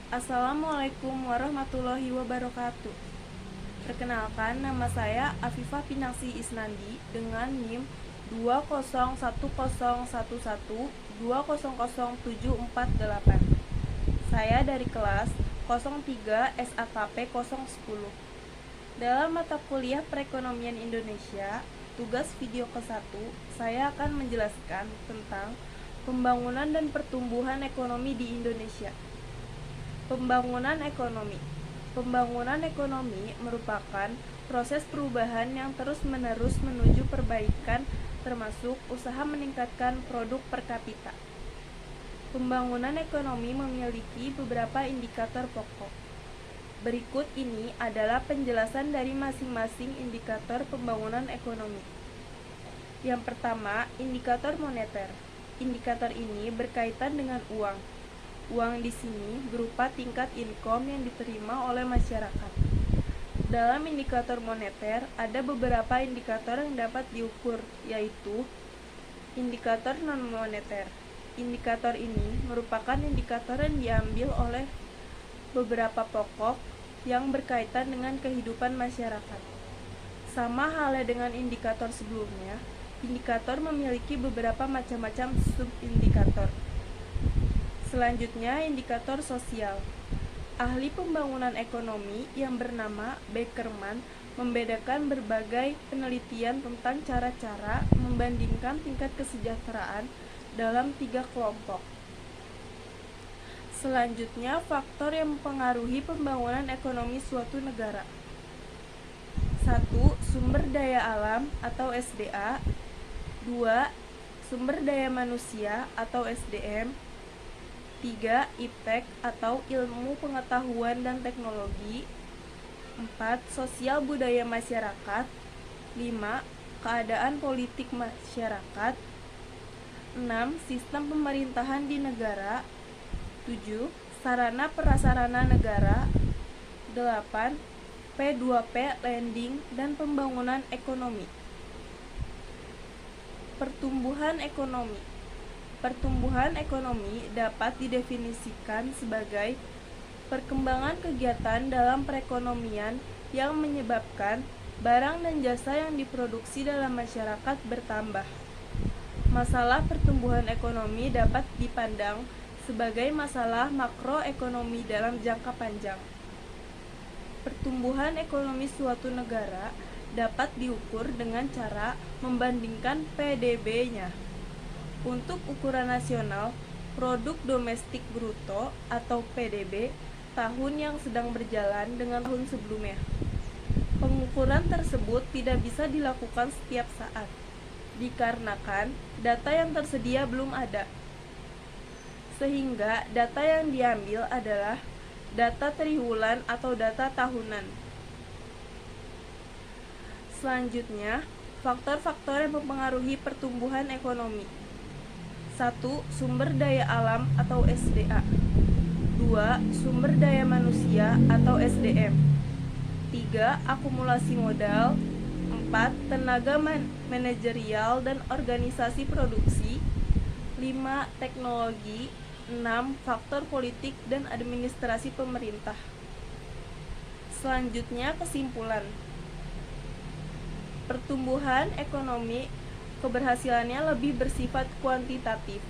Assalamualaikum warahmatullahi wabarakatuh. Perkenalkan, nama saya Afifah Pinangsi Isnandi dengan NIM 20111200748. Saya dari kelas 03 SAKP 010. Dalam mata kuliah Perekonomian Indonesia, tugas video ke-1, saya akan menjelaskan tentang pembangunan dan pertumbuhan ekonomi di Indonesia. Pembangunan ekonomi. Pembangunan ekonomi merupakan proses perubahan yang terus-menerus menuju perbaikan, termasuk usaha meningkatkan produk per kapita. Pembangunan ekonomi memiliki beberapa indikator pokok. Berikut ini adalah penjelasan dari masing-masing indikator pembangunan ekonomi. Yang pertama, indikator moneter. Indikator ini berkaitan dengan uang. Uang di sini berupa tingkat income yang diterima oleh masyarakat. Dalam indikator moneter, ada beberapa indikator yang dapat diukur, yaitu indikator non-moneter. Indikator ini merupakan indikator yang diambil oleh beberapa pokok yang berkaitan dengan kehidupan masyarakat. Sama halnya dengan indikator sebelumnya, indikator memiliki beberapa macam-macam subindikator. Selanjutnya, indikator sosial. Ahli pembangunan ekonomi yang bernama Beckerman membedakan berbagai penelitian tentang cara-cara membandingkan tingkat kesejahteraan dalam 3 kelompok. Selanjutnya, faktor yang mempengaruhi pembangunan ekonomi suatu negara. 1. Sumber daya alam atau SDA. 2. Sumber daya manusia atau SDM. 3. Iptek atau ilmu pengetahuan dan teknologi. 4. Sosial budaya masyarakat. 5. Keadaan politik masyarakat. 6. Sistem pemerintahan di negara. 7. Sarana prasarana negara. 8. P2P lending dan pembangunan ekonomi. Pertumbuhan ekonomi. Pertumbuhan ekonomi dapat didefinisikan sebagai perkembangan kegiatan dalam perekonomian yang menyebabkan barang dan jasa yang diproduksi dalam masyarakat bertambah. Masalah pertumbuhan ekonomi dapat dipandang sebagai masalah makroekonomi dalam jangka panjang. Pertumbuhan ekonomi suatu negara dapat diukur dengan cara membandingkan PDB-nya. Untuk ukuran nasional, produk domestik bruto atau PDB tahun yang sedang berjalan dengan tahun sebelumnya. Pengukuran tersebut tidak bisa dilakukan setiap saat, dikarenakan data yang tersedia belum ada. Sehingga data yang diambil adalah data triwulan atau data tahunan. Selanjutnya, faktor-faktor yang mempengaruhi pertumbuhan ekonomi. 1. Sumber daya alam atau SDA. 2. Sumber daya manusia atau SDM. 3. Akumulasi modal. 4. Tenaga manajerial dan organisasi produksi. 5. Teknologi. 6. Faktor politik dan administrasi pemerintah. Selanjutnya, kesimpulan. Pertumbuhan ekonomi keberhasilannya lebih bersifat kuantitatif,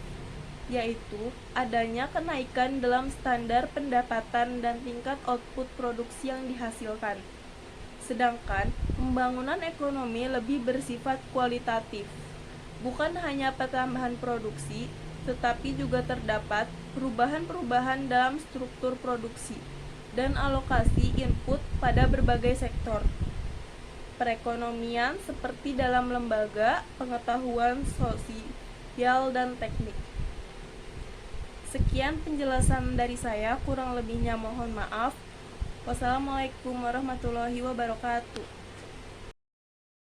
yaitu adanya kenaikan dalam standar pendapatan dan tingkat output produksi yang dihasilkan. Sedangkan pembangunan ekonomi lebih bersifat kualitatif, bukan hanya pertambahan produksi, tetapi juga terdapat perubahan-perubahan dalam struktur produksi dan alokasi input pada berbagai sektor perekonomian seperti dalam lembaga, pengetahuan sosial, dan teknik. Sekian penjelasan dari saya, kurang lebihnya mohon maaf. Wassalamualaikum warahmatullahi wabarakatuh.